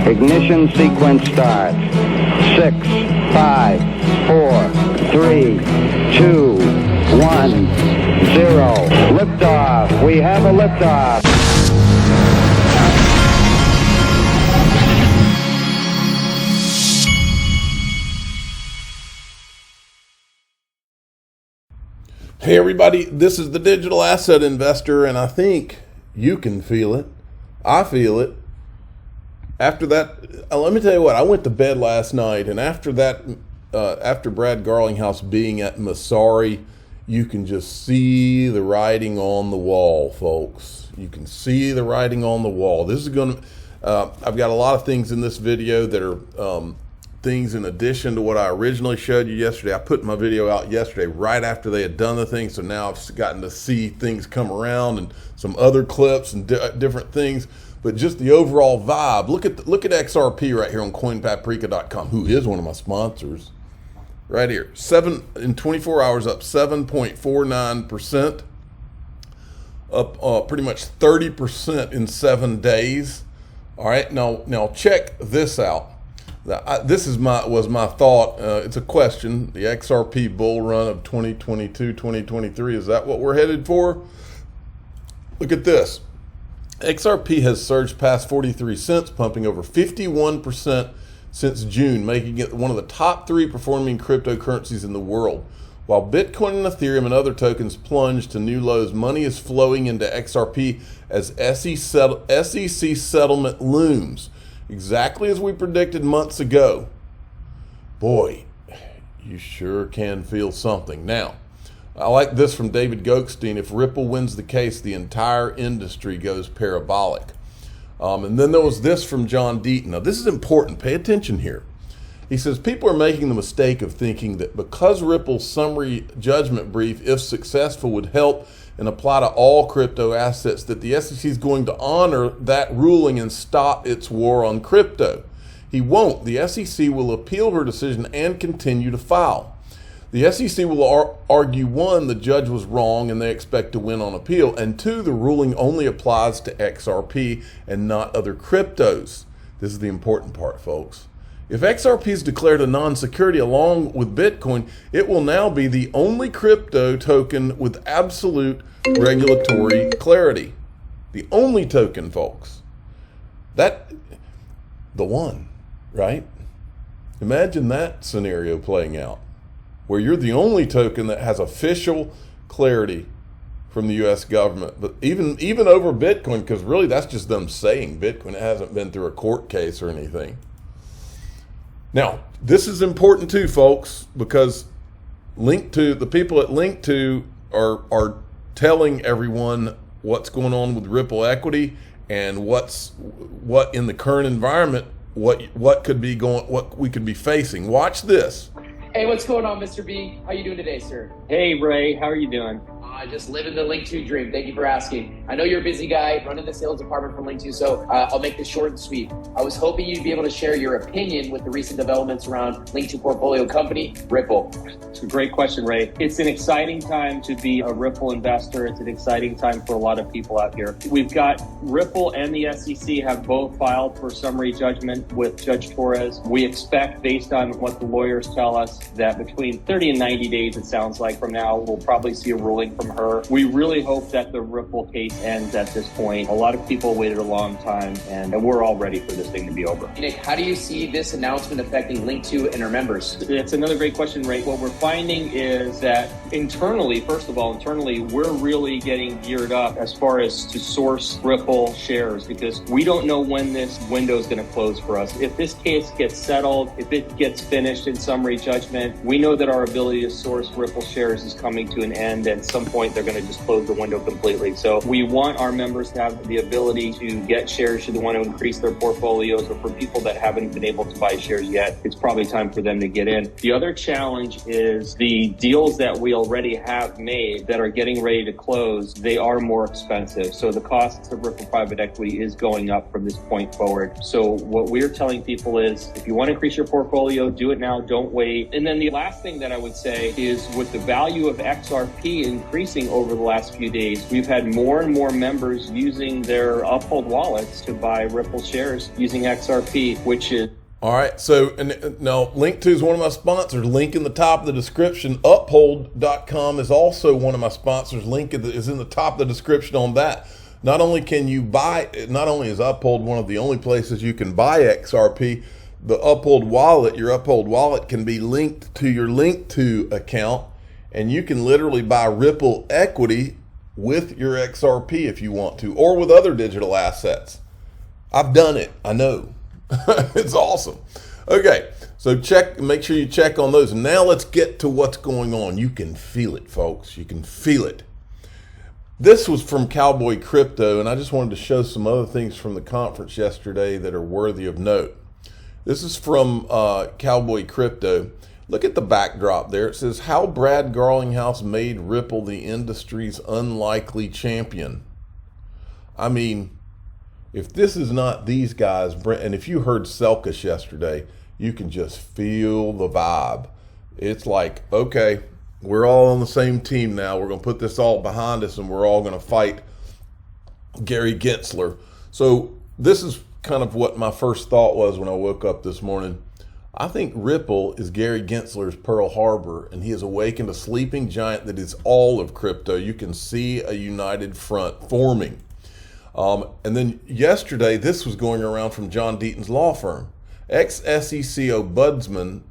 Ignition sequence starts. 6, 5, 4, 3, 2, 1, 0. Liftoff. We have a liftoff. Hey everybody, this is the Digital Asset Investor, and I think you can feel it. I feel it. After that, let me tell you what, I went to bed last night, and after that, after Brad Garlinghouse being at Masari, you can just see the writing on the wall, folks. You can see the writing on the wall. This is going to, I've got a lot of things in this video that are things in addition to what I originally showed you yesterday. I put my video out yesterday right after they had done the thing, so now I've gotten to see things come around and some other clips and different things. But just the overall vibe. Look at XRP right here on CoinPaprika.com, who is one of my sponsors. Right here, in 24 hours, up 7.49%, up pretty much 30% in 7 days. All right, now check this out. This was my thought. It's a question. The XRP bull run of 2022, 2023, is that what we're headed for? Look at this. XRP has surged past 43 cents, pumping over 51% since June, making it one of the top 3 performing cryptocurrencies in the world. While Bitcoin and Ethereum and other tokens plunge to new lows, money is flowing into XRP as SEC settlement looms. Exactly as we predicted months ago. Boy, you sure can feel something. Now, I like this from David Goldstein. If Ripple wins the case, the entire industry goes parabolic. And then there was this from John Deaton. Now, this is important. Pay attention here. He says, people are making the mistake of thinking that because Ripple's summary judgment brief, if successful, would help and apply to all crypto assets, that the SEC is going to honor that ruling and stop its war on crypto. He won't. The SEC will appeal her decision and continue to file. The SEC will argue, 1, the judge was wrong and they expect to win on appeal, and 2, the ruling only applies to XRP and not other cryptos. This is the important part, folks. If XRP is declared a non-security along with Bitcoin, it will now be the only crypto token with absolute regulatory clarity. The only token, folks. The one, right? Imagine that scenario playing out, where you're the only token that has official clarity from the U.S. government. But even over Bitcoin, because really that's just them saying Bitcoin. It hasn't been through a court case or anything. Now, this is important too, folks, because the people at Link2 are telling everyone what's going on with Ripple equity and what in the current environment, what we could be facing. Watch this. Hey, what's going on, Mr. B? How you doing today, sir? Hey, Ray. How are you doing? Just living the Link2 dream. Thank you for asking. I know you're a busy guy running the sales department for Link2, so I'll make this short and sweet. I was hoping you'd be able to share your opinion with the recent developments around Link2 portfolio company, Ripple. It's a great question, Ray. It's an exciting time to be a Ripple investor. It's an exciting time for a lot of people out here. We've got Ripple and the SEC have both filed for summary judgment with Judge Torres. We expect, based on what the lawyers tell us, that between 30 and 90 days, it sounds like from now, we'll probably see a ruling from her. We really hope that the Ripple case ends at this point. A lot of people waited a long time, and we're all ready for this thing to be over. Nick, how do you see this announcement affecting Link2 and our members? It's another great question, Ray. What we're finding is that internally, we're really getting geared up as far as to source Ripple shares, because we don't know when this window is going to close for us. If this case gets settled, if it gets finished in summary judgment, we know that our ability to source Ripple shares is coming to an end. At some point, they're going to just close the window completely. So we want our members to have the ability to get shares should they want to increase their portfolios, or for people that haven't been able to buy shares yet, it's probably time for them to get in. The other challenge is the deals that we already have made that are getting ready to close, they are more expensive. So the cost of Ripple private equity is going up from this point forward. So what we're telling people is, if you want to increase your portfolio, do it now, don't wait. And then the last thing that I would say is, with the value of XRP increasing increasing over the last few days. We've had more and more members using their Uphold wallets to buy Ripple shares using XRP, which is... All right, so and now Link2 is one of my sponsors. Link in the top of the description. Uphold.com is also one of my sponsors. Link is in the top of the description on that. Not only can you buy, not only is Uphold one of the only places you can buy XRP, the Uphold wallet, your Uphold wallet can be linked to your Link2 account, and you can literally buy Ripple equity with your XRP if you want to, or with other digital assets. I've done it, I know. It's awesome. Okay, so make sure you check on those. Now let's get to what's going on. You can feel it, folks. You can feel it. This was from Cowboy Crypto, and I just wanted to show some other things from the conference yesterday that are worthy of note. This is from Cowboy Crypto. Look at the backdrop there. It says, how Brad Garlinghouse made Ripple the industry's unlikely champion. I mean, if this is not these guys, and if you heard Selkish yesterday, you can just feel the vibe. It's like, okay, we're all on the same team now. We're going to put this all behind us, and we're all going to fight Gary Gensler. So this is kind of what my first thought was when I woke up this morning. I think Ripple is Gary Gensler's Pearl Harbor, and he has awakened a sleeping giant that is all of crypto. You can see a united front forming. And then yesterday, this was going around from John Deaton's law firm. Ex-SEC ombudsman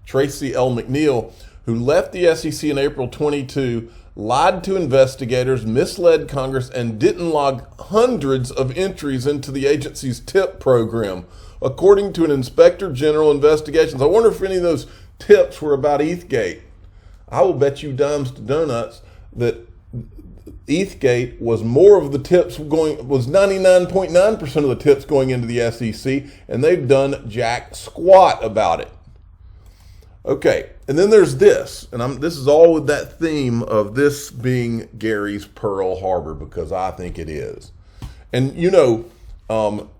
Tracy L. McNeil, who left the SEC in April 22, lied to investigators, misled Congress, and didn't log hundreds of entries into the agency's tip program, according to an Inspector General investigations. I wonder if any of those tips were about ETHgate. I will bet you dimes to donuts that ETHgate was more of the tips was 99.9% of the tips going into the SEC, and they've done jack squat about it. Okay, and then there's this, and this is all with that theme of this being Gary's Pearl Harbor, because I think it is. And you know,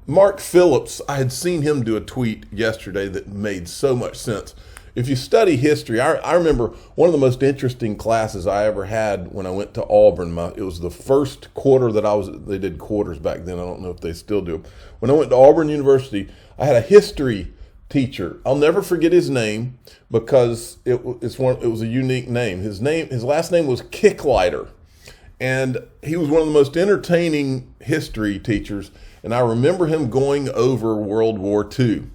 Mark Phillips, I had seen him do a tweet yesterday that made so much sense. If you study history, I remember one of the most interesting classes I ever had when I went to Auburn. It was the first quarter that they did quarters back then. I don't know if they still do. When I went to Auburn University, I had a history teacher. I'll never forget his name because it was a unique name. His last name was Kicklighter, and he was one of the most entertaining history teachers. And I remember him going over World War II.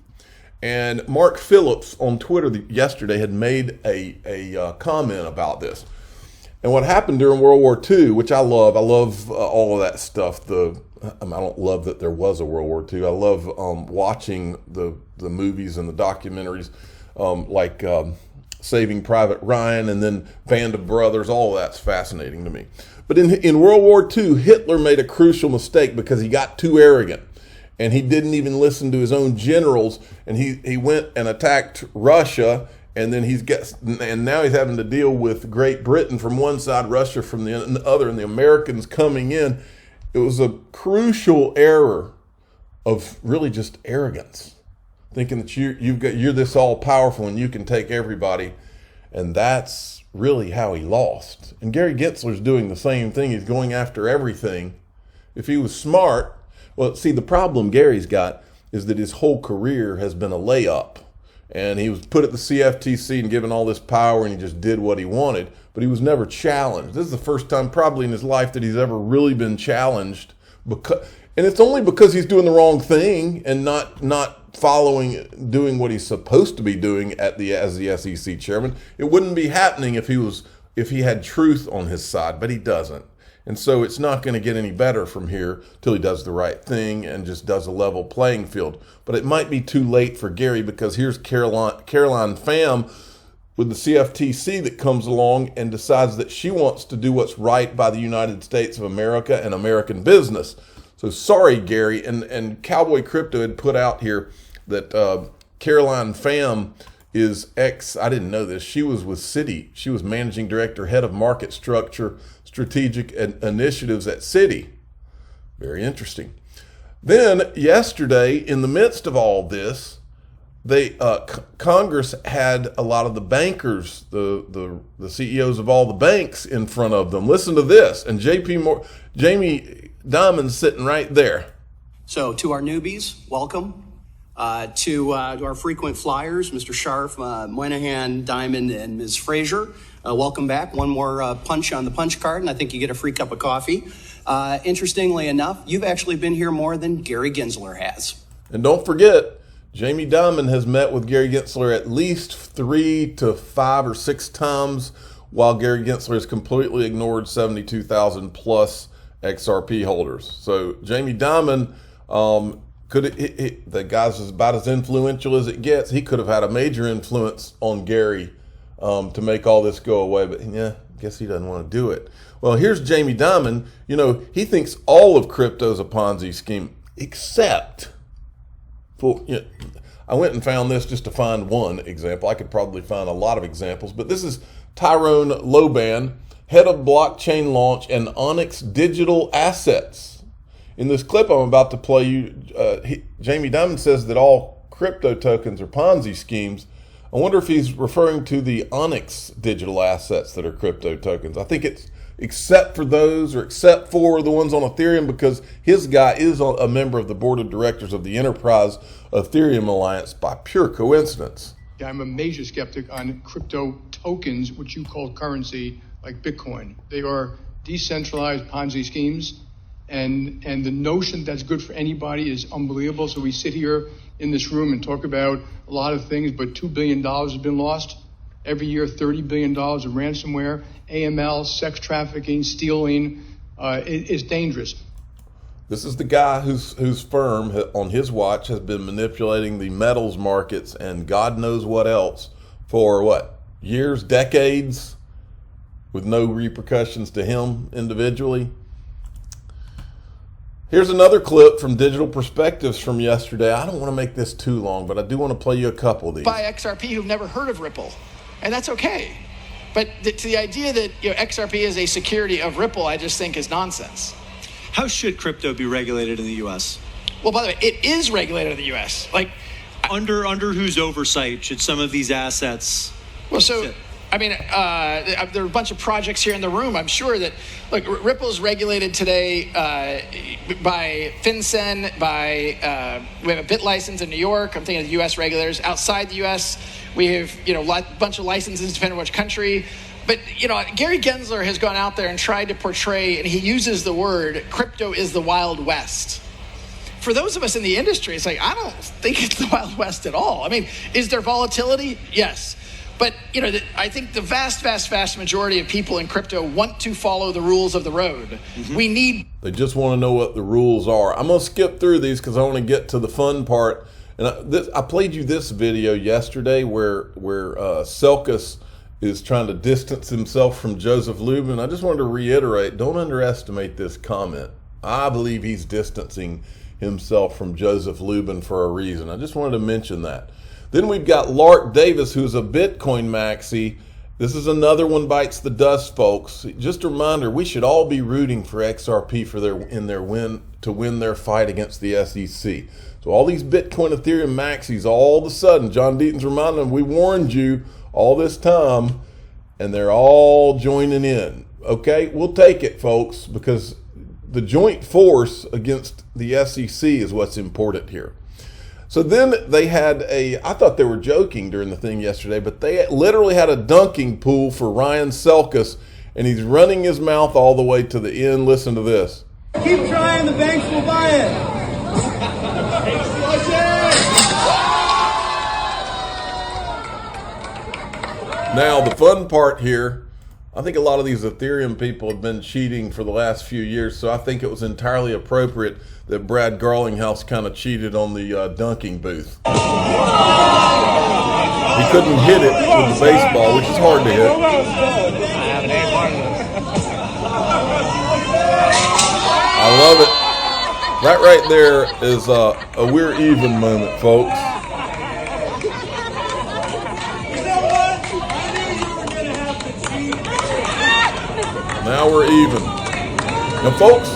And Mark Phillips on Twitter yesterday had made a comment about this. And what happened during World War II, which I love all of that stuff. I don't love that there was a World War II. I love watching the movies and the documentaries like Saving Private Ryan and then Band of Brothers. All of that's fascinating to me. But in World War II, Hitler made a crucial mistake because he got too arrogant. And he didn't even listen to his own generals, and he went and attacked Russia, and then and now he's having to deal with Great Britain from one side, Russia from the other, and the Americans coming in. It was a crucial error of really just arrogance, thinking that you're this all powerful and you can take everybody, and that's really how he lost. And Gary Gensler's doing the same thing. He's going after everything. If he was smart. Well, see, the problem Gary's got is that his whole career has been a layup. And he was put at the CFTC and given all this power, and he just did what he wanted, but he was never challenged. This is the first time probably in his life that he's ever really been challenged. And it's only because he's doing the wrong thing and not doing what he's supposed to be doing as the SEC chairman. It wouldn't be happening if he had truth on his side, but he doesn't. And so it's not going to get any better from here till he does the right thing and just does a level playing field. But it might be too late for Gary, because here's Caroline Pham with the CFTC that comes along and decides that she wants to do what's right by the United States of America and American business. So sorry, Gary. And Cowboy Crypto had put out here that Caroline Pham is I didn't know this. She was with Citi. She was managing director, head of market structure, strategic initiatives at Citi. Very interesting. Then yesterday, in the midst of all this, Congress had a lot of the bankers, the CEOs of all the banks in front of them. Listen to this, and Jamie Dimon's sitting right there. So to our newbies, welcome. To our frequent flyers, Mr. Scharf, Moynihan, Diamond, and Ms. Frazier, welcome back. One more punch on the punch card, and I think you get a free cup of coffee. Interestingly enough, you've actually been here more than Gary Gensler has. And don't forget, Jamie Dimon has met with Gary Gensler at least 3 to 5 or 6 times, while Gary Gensler has completely ignored 72,000 plus XRP holders. So Jamie Dimon, the guy's about as influential as it gets. He could have had a major influence on Gary to make all this go away, but yeah, I guess he doesn't want to do it. Well, here's Jamie Dimon. You know, he thinks all of crypto is a Ponzi scheme, except for, you know, I went and found this just to find one example. I could probably find a lot of examples, but this is Tyrone Loban, head of blockchain launch and Onyx Digital Assets. In this clip I'm about to play you, Jamie Dimon says that all crypto tokens are Ponzi schemes. I wonder if he's referring to the Onyx digital assets that are crypto tokens. I think it's except for those, or except for the ones on Ethereum, because his guy is a member of the board of directors of the Enterprise Ethereum Alliance by pure coincidence. I'm a major skeptic on crypto tokens, which you call currency, like Bitcoin. They are decentralized Ponzi schemes. And the notion that's good for anybody is unbelievable. So we sit here in this room and talk about a lot of things, but $2 billion has been lost. Every year, $30 billion of ransomware, AML, sex trafficking, stealing. It is dangerous. This is the guy whose firm on his watch has been manipulating the metals markets and God knows what else for what? Years, decades, with no repercussions to him individually. Here's another clip from Digital Perspectives from yesterday. I don't want to make this too long, but I do want to play you a couple of these. By XRP who've never heard of Ripple, and that's okay. But to the idea that XRP is a security of Ripple, I just think is nonsense. How should crypto be regulated in the U.S.? Well, by the way, it is regulated in the U.S. Like under whose oversight should some of these assets? Well, so. sit? I mean, there are a bunch of projects here in the room. I'm sure that, look, Ripple's regulated today by FinCEN, we have a BIT license in New York. I'm thinking of the U.S. regulators. Outside the U.S., we have, a bunch of licenses depending on which country. But, Gary Gensler has gone out there and tried to portray, and he uses the word, crypto is the Wild West. For those of us in the industry, it's like, I don't think it's the Wild West at all. I mean, is there volatility? Yes. But, I think the vast majority of people in crypto want to follow the rules of the road. Mm-hmm. They just want to know what the rules are. I'm going to skip through these because I want to get to the fun part. And I played you this video yesterday where Selkus is trying to distance himself from Joseph Lubin. I just wanted to reiterate, don't underestimate this comment. I believe he's distancing himself from Joseph Lubin for a reason. I just wanted to mention that. Then we've got Lark Davis, who's a Bitcoin maxi. This is another one bites the dust, folks. Just a reminder, we should all be rooting for XRP to win their fight against the SEC. So all these Bitcoin, Ethereum maxis, all of a sudden, John Deaton's reminding them, we warned you all this time, and they're all joining in. Okay, we'll take it, folks, because the joint force against the SEC is what's important here. So then they had I thought they were joking during the thing yesterday, but they literally had a dunking pool for Ryan Selkus, and he's running his mouth all the way to the end. Listen to this. Keep trying, the banks will buy it. Now, the fun part here, I think a lot of these Ethereum people have been cheating for the last few years, so I think it was entirely appropriate that Brad Garlinghouse kind of cheated on the dunking booth. He couldn't hit it with the baseball, which is hard to hit. I love it. That right there is a we're even moment, folks. Now we're even. Now, folks,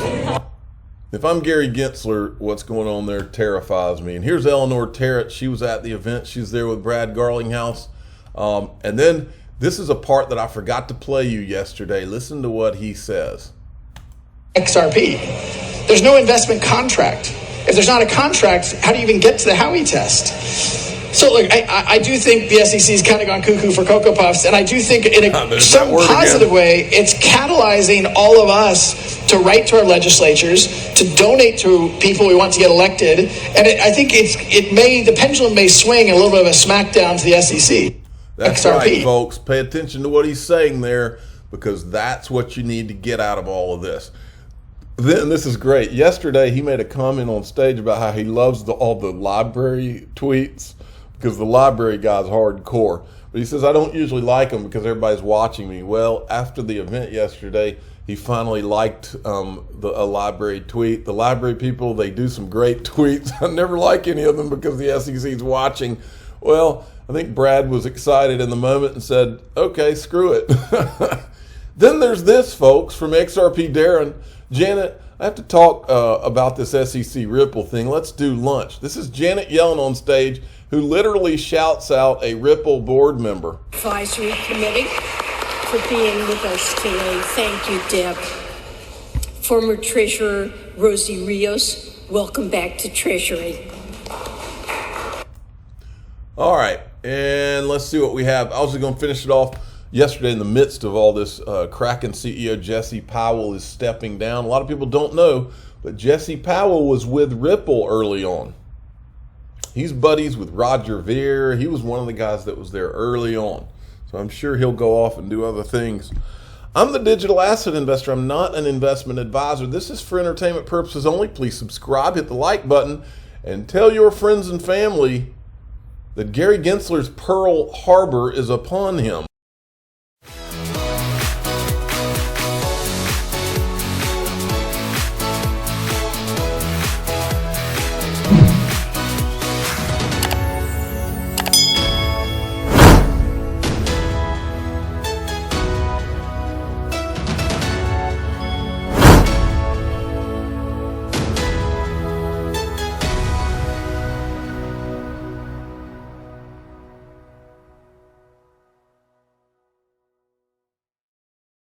If I'm Gary Gensler, what's going on there terrifies me. And here's Eleanor Terrett. She was at the event. She's there with Brad Garlinghouse. And then this is a part that I forgot to play you yesterday. Listen to what he says. XRP. There's no investment contract. If there's not a contract, how do you even get to the Howey test? So look, I do think the SEC's kind of gone cuckoo for Cocoa Puffs, and I do think in some positive way, it's catalyzing all of us to write to our legislatures, to donate to people we want to get elected, and I think the pendulum may swing a little bit of a smackdown to the SEC. That's XRP. right, folks. Pay attention to what he's saying there, because that's what you need to get out of all of this. Then this is great. Yesterday, he made a comment on stage about how he loves all the library tweets, because the library guy's hardcore. But he says, I don't usually like them because everybody's watching me. Well, after the event yesterday, he finally liked a library tweet. The library people, they do some great tweets. I never like any of them because the SEC's watching. Well, I think Brad was excited in the moment and said, okay, screw it. Then there's this, folks, from XRP Darren. Janet, I have to talk about this SEC Ripple thing. Let's do lunch. This is Janet Yellen on stage, who literally shouts out a Ripple board member. Advisory Committee for being with us today. Thank you, Deb. Former Treasurer Rosie Rios, welcome back to Treasury. All right, and let's see what we have. I was going to finish it off. Yesterday, in the midst of all this, Kraken CEO Jesse Powell is stepping down. A lot of people don't know, but Jesse Powell was with Ripple early on. He's buddies with Roger Ver. He was one of the guys that was there early on. So I'm sure he'll go off and do other things. I'm the digital asset investor. I'm not an investment advisor. This is for entertainment purposes only. Please subscribe, hit the like button, and tell your friends and family that Gary Gensler's Pearl Harbor is upon him.